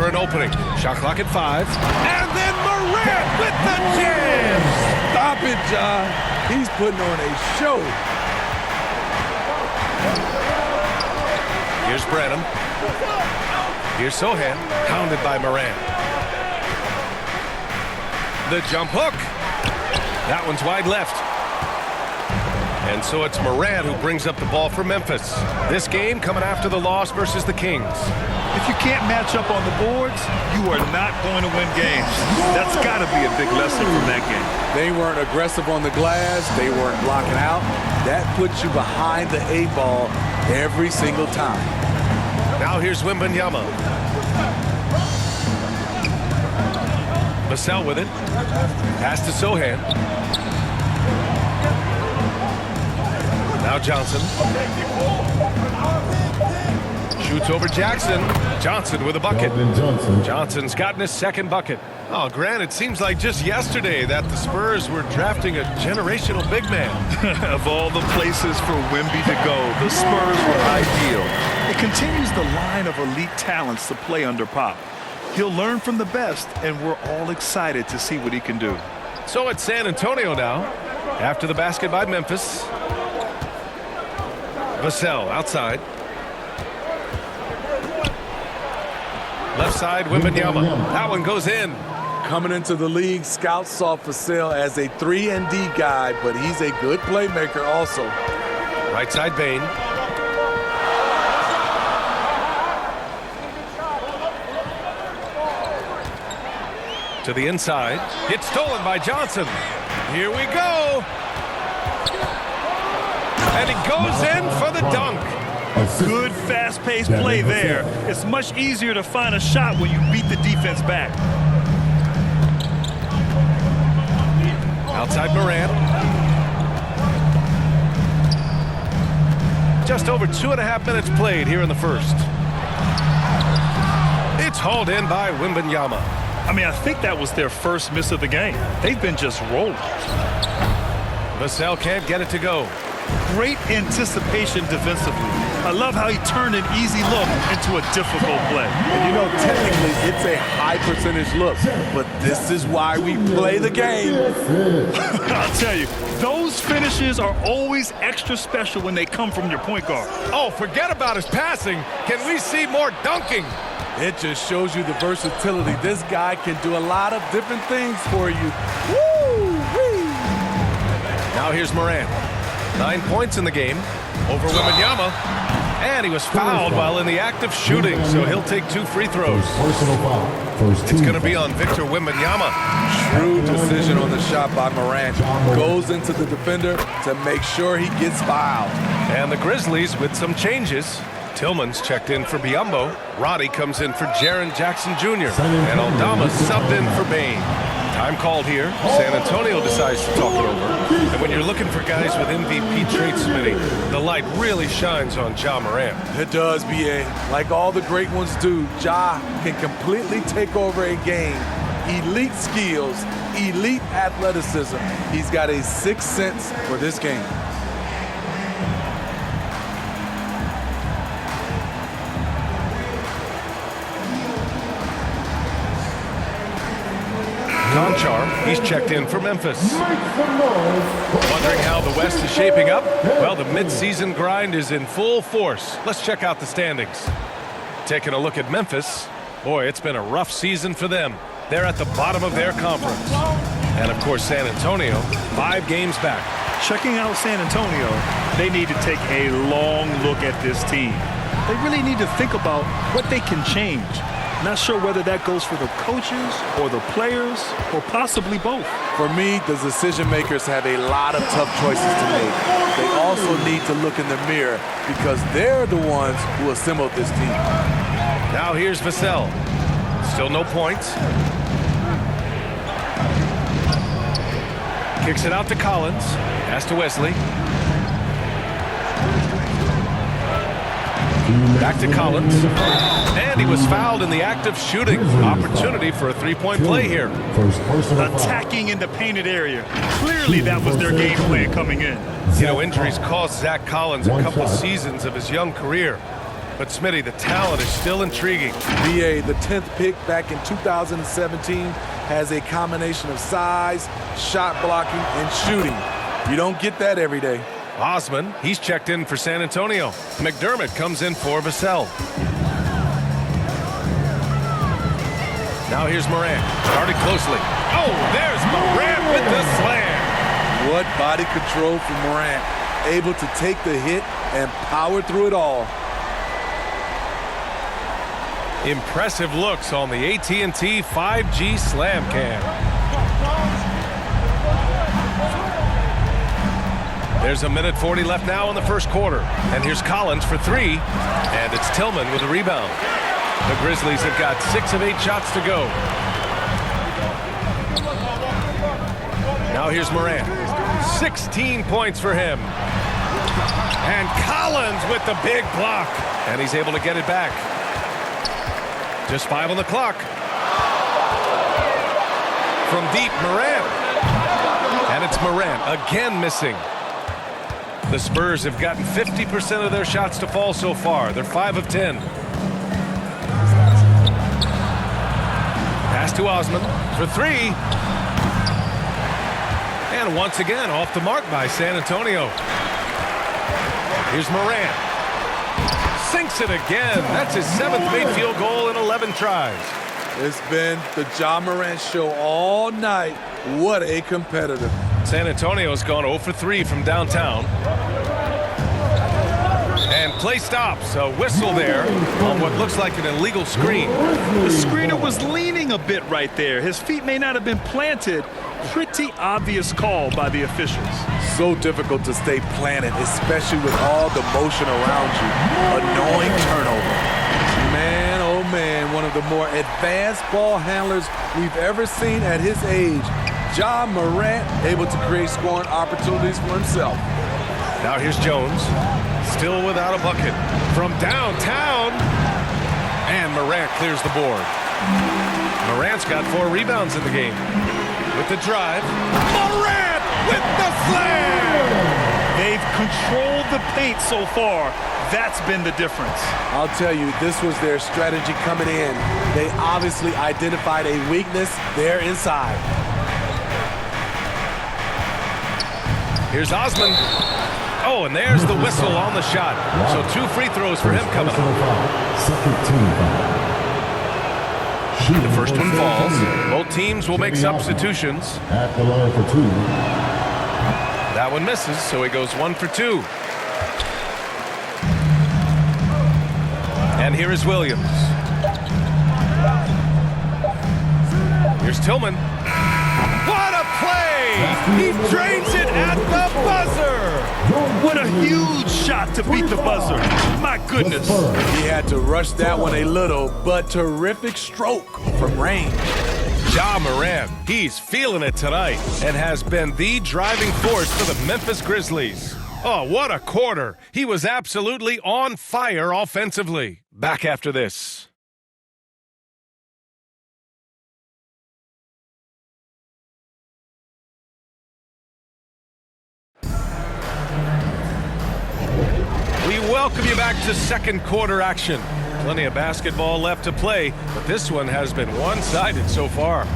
for an opening. Shot clock at 5. And then Morant with the jam! Stop it, John. He's putting on a show. Here's Branham. Here's Sohan, pounded by Morant. The jump hook. That one's wide left. And so it's Morant who brings up the ball for Memphis. This game coming after the loss versus the Kings. If you can't match up on the boards, you are not going to win games. That's got to be a big lesson from that game. They weren't aggressive on the glass. They weren't blocking out. That puts you behind the 8-ball every single time. Now here's Wembanyama. Vassell with it. Pass to Sohan. Now Johnson. Shoots over Jackson. Johnson with a bucket. Johnson's gotten his second bucket. Oh, Grant, it seems like just yesterday that the Spurs were drafting a generational big man. Of all the places for Wemby to go, the Spurs were ideal. It continues the line of elite talents to play under Pop. He'll learn from the best, and we're all excited to see what he can do. So it's San Antonio now, after the basket by Memphis. Vassell outside. Left side, Wembanyama. That one goes in. Coming into the league, scouts saw Vassell as a 3-and-D guy, but he's a good playmaker also. Right side, Bane. To the inside. It's stolen by Johnson. Here we go. And he goes in for the dunk. Good fast-paced play there. It's much easier to find a shot when you beat the defense back. Outside Morant. Just over 2.5 minutes played here in the first. It's hauled in by Wembanyama. I mean, I think that was their first miss of the game. They've been just rolling. Vassell can't get it to go. Great anticipation defensively. I love how he turned an easy look into a difficult play. And you know, technically, it's a high percentage look, but this is why we play the game. I'll tell you, those finishes are always extra special when they come from your point guard. Oh, forget about his passing. Can we see more dunking? It just shows you the versatility. This guy can do a lot of different things for you. Woo-wee! Now here's Morant. 9 points in the game over Wembanyama. And he was fouled while in the act of shooting, so he'll take 2 free throws. It's going to be on Victor Wembanyama. Shrewd decision on the shot by Morant. Goes into the defender to make sure he gets fouled. And the Grizzlies with some changes. Tillman's checked in for Biyombo. Roddy comes in for Jaren Jackson Jr. And Aldama subbed in for Bane. Time called here. San Antonio decides to talk it over. And when you're looking for guys with MVP traits, Smitty, the light really shines on Ja Morant. It does, B.A. Like all the great ones do, Ja can completely take over a game. Elite skills, elite athleticism. He's got a sixth sense for this game. Conchar, he's checked in for Memphis. Wondering how the West is shaping up? Well, the midseason grind is in full force. Let's check out the standings. Taking a look at Memphis. Boy, it's been a rough season for them. They're at the bottom of their conference. And, of course, San Antonio, 5 games back. Checking out San Antonio, they need to take a long look at this team. They really need to think about what they can change. Not sure whether that goes for the coaches or the players or possibly both. For me, the decision makers have a lot of tough choices to make. They also need to look in the mirror because they're the ones who assembled this team. Now here's Vassell. Still no points. Kicks it out to Collins. Pass to Wesley. Back to Collins. And he was fouled in the act of shooting. Opportunity for a 3-point play here. Attacking in the painted area. Clearly that was their game plan coming in. You know, injuries cost Zach Collins a couple seasons of his young career. But Smitty, the talent is still intriguing. BA, the 10th pick back in 2017, has a combination of size, shot blocking, and shooting. You don't get that every day. Osman, he's checked in for San Antonio. McDermott comes in for Vassell. Now here's Morant, guarded closely. Oh, there's Morant with the slam. What body control from Morant. Able to take the hit and power through it all. Impressive looks on the AT&T 5G Slam Cam. There's 1:40 left now in the first quarter. And here's Collins for three. And it's Tillman with a rebound. The Grizzlies have got 6 of 8 shots to go. Now here's Morant. 16 points for him. And Collins with the big block. And he's able to get it back. Just 5 on the clock. From deep, Morant. And it's Morant again missing. The Spurs have gotten 50% of their shots to fall so far. They're 5 of 10. Pass to Osman for three. And once again off the mark by San Antonio. Here's Morant. Sinks it again. That's his 7th made field goal in 11 tries. It's been the Ja Morant show all night. What a competitor. San Antonio's gone 0 for 3 from downtown. And play stops. A whistle there on what looks like an illegal screen. The screener was leaning a bit right there. His feet may not have been planted. Pretty obvious call by the officials. So difficult to stay planted, especially with all the motion around you. Annoying turnover. Man, oh man, one of the more advanced ball handlers we've ever seen at his age. Ja Morant able to create scoring opportunities for himself. Now here's Jones. Still without a bucket. From downtown. And Morant clears the board. Morant's got 4 rebounds in the game. With the drive. Morant with the slam! They've controlled the paint so far. That's been the difference. I'll tell you, this was their strategy coming in. They obviously identified a weakness there inside. Here's Osman. Oh, and there's the whistle on the shot. So 2 free throws for him coming up. Second team foul. The first one falls. Both teams will make substitutions. At the line for 2. That one misses, so he goes 1 for 2. And here is Williams. Here's Tillman. What a play! He drains it at the buzzer! What a huge shot to beat the buzzer. My goodness. He had to rush that one a little, but terrific stroke from range. Ja Morant, he's feeling it tonight and has been the driving force for the Memphis Grizzlies. Oh, what a quarter. He was absolutely on fire offensively. Back after this. We welcome you back to second quarter action. Plenty of basketball left to play, but this one has been one-sided so far.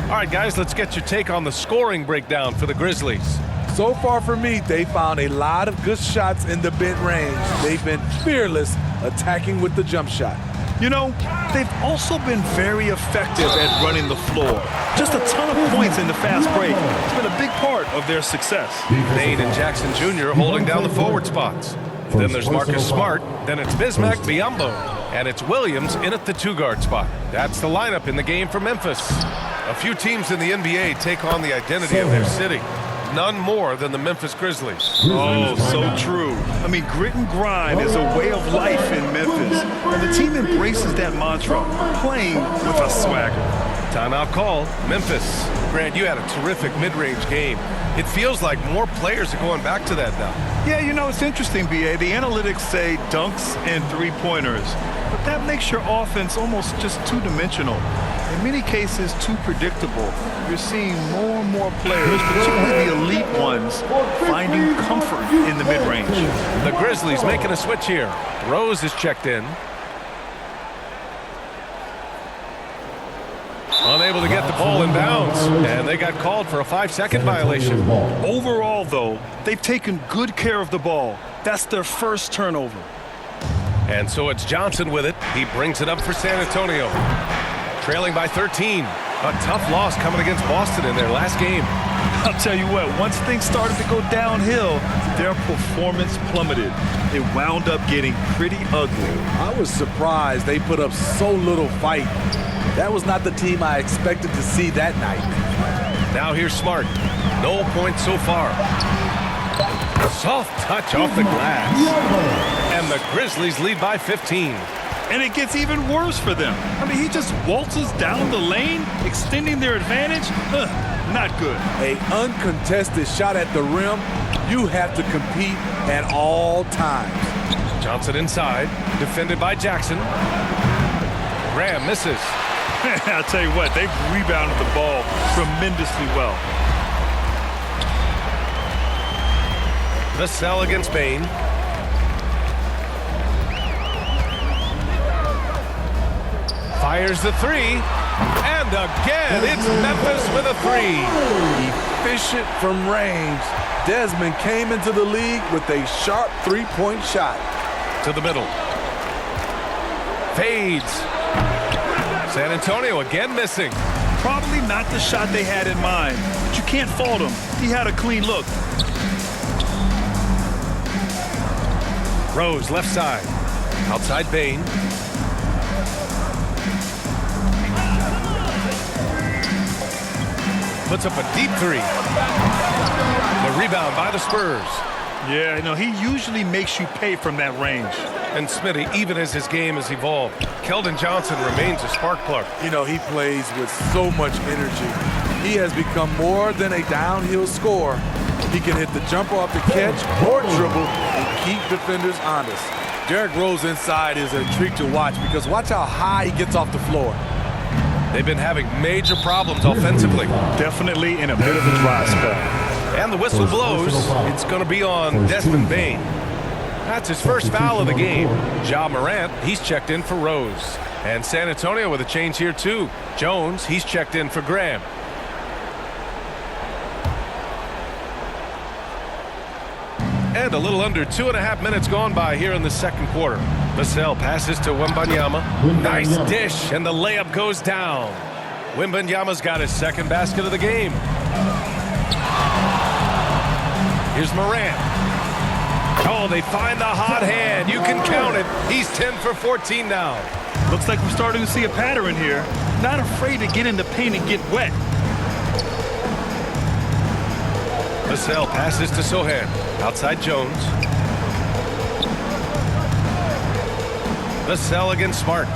All right, guys, let's get your take on the scoring breakdown for the Grizzlies. So far for me, they found a lot of good shots in the mid-range. They've been fearless attacking with the jump shot. You know, they've also been very effective at running the floor. Just a ton of points in the fast break. It's been a big part of their success. Nate and Jackson Jr. holding down the forward spots. Then there's Marcus Smart. Then it's Bismack Biyombo. And it's Williams in at the 2-guard spot. That's the lineup in the game for Memphis. A few teams in the NBA take on the identity of their city. None more than the Memphis Grizzlies. Oh, so true. I mean, grit and grind is a way of life in Memphis. And the team embraces that mantra, playing with a swagger. Timeout call, Memphis. Grant, you had a terrific mid-range game. It feels like more players are going back to that now. Yeah, you know, it's interesting, B.A. The analytics say dunks and three-pointers. but that makes your offense almost just two-dimensional. In many cases, too predictable. You're seeing more and more players, particularly the elite ones, finding comfort in the mid-range. The Grizzlies making a switch here. Rose is checked in. Unable to get the ball in bounds, and they got called for a 5-second violation. Overall, though, they've taken good care of the ball. That's their first turnover. And so it's Johnson with it. He brings it up for San Antonio. Trailing by 13. A tough loss coming against Boston in their last game. I'll tell you what, once things started to go downhill, their performance plummeted. It wound up getting pretty ugly. I was surprised they put up so little fight. That was not the team I expected to see that night. Now here's Smart. No points so far. Soft touch off the glass. And the Grizzlies lead by 15. And it gets even worse for them. I mean, he just waltzes down the lane, extending their advantage. Not good. An uncontested shot at the rim, you have to compete at all times. Johnson inside, defended by Jackson. Graham misses. I'll tell you what, they've rebounded the ball tremendously well. The sell against Bain. Fires the three. And again, it's Memphis with a three. Efficient from range. Desmond came into the league with a sharp three-point shot. To the middle. Fades. San Antonio again missing. Probably not the shot they had in mind, but you can't fault him. He had a clean look. Rose left side. Outside Bain. Puts up a deep three. The rebound by the Spurs. Yeah, no, he usually makes you pay from that range. And Smitty, even as his game has evolved, Keldon Johnson remains a spark plug. You know, he plays with so much energy. He has become more than a downhill scorer. He can hit the jumper off the catch or dribble and keep defenders honest. Derrick Rose inside is a treat to watch because watch how high he gets off the floor. They've been having major problems offensively. Definitely in a bit of a dry spell. And the whistle blows. It's going to be on Desmond Bain. That's his first foul of the game. Ja Morant, he's checked in for Rose. And San Antonio with a change here too. Jones, he's checked in for Graham. And a little under 2.5 minutes gone by here in the second quarter. Vassell passes to Wembanyama. Nice dish, and the layup goes down. Wembanyama's got his second basket of the game. Here's Morant. Oh, they find the hot hand. You can count it. He's 10 for 14 now. Looks like we're starting to see a pattern here. Not afraid to get in the paint and get wet. Vassell passes to Sohan. Outside Jones. Vassell against Smart.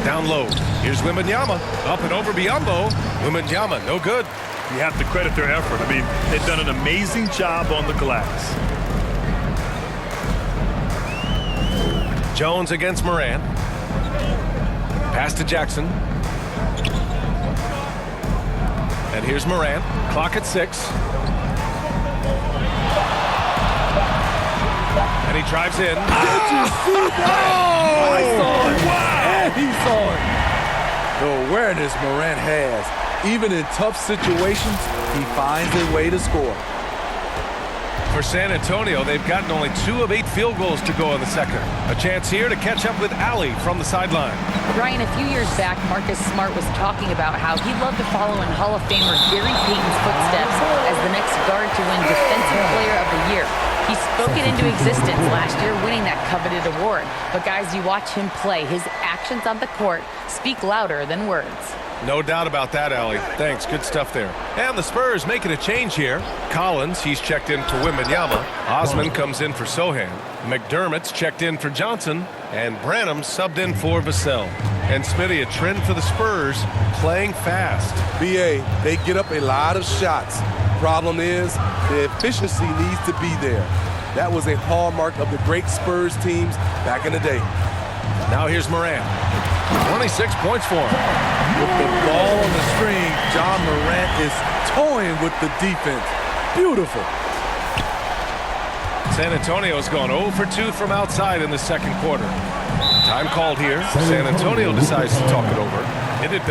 Down low. Here's Wembanyama. Up and over Biyombo. Wembanyama, no good. You have to credit their effort. I mean, they've done an amazing job on the glass. Jones against Morant. Pass to Jackson. And here's Morant. Clock at 6. And he drives in. Did you see that? I saw it. And he saw it. The awareness Morant has. Even in tough situations, he finds a way to score. For San Antonio, they've gotten only 2 of 8 field goals to go in the second. A chance here to catch up with Allie from the sideline. Ryan, a few years back, Marcus Smart was talking about how he'd love to follow in Hall of Famer Gary Payton's footsteps as the next guard to win Defensive Player of the Year. He spoke it into existence last year, winning that coveted award. But guys, you watch him play. His actions on the court speak louder than words. No doubt about that, Allie. Thanks. Good stuff there. And the Spurs making a change here. Collins, he's checked in for Wembanyama. Osman comes in for Sohan. McDermott's checked in for Johnson. And Branham subbed in for Vassell. And Smitty, a trend for the Spurs, playing fast. BA, they get up a lot of shots. Problem is, the efficiency needs to be there. That was a hallmark of the great Spurs teams back in the day. Now here's Morant. 26 points for him. With the ball on the string, John Morant is toying with the defense. Beautiful. San Antonio's gone 0 for 2 from outside in the second quarter. Time called here. San Antonio decides to talk it over. It had been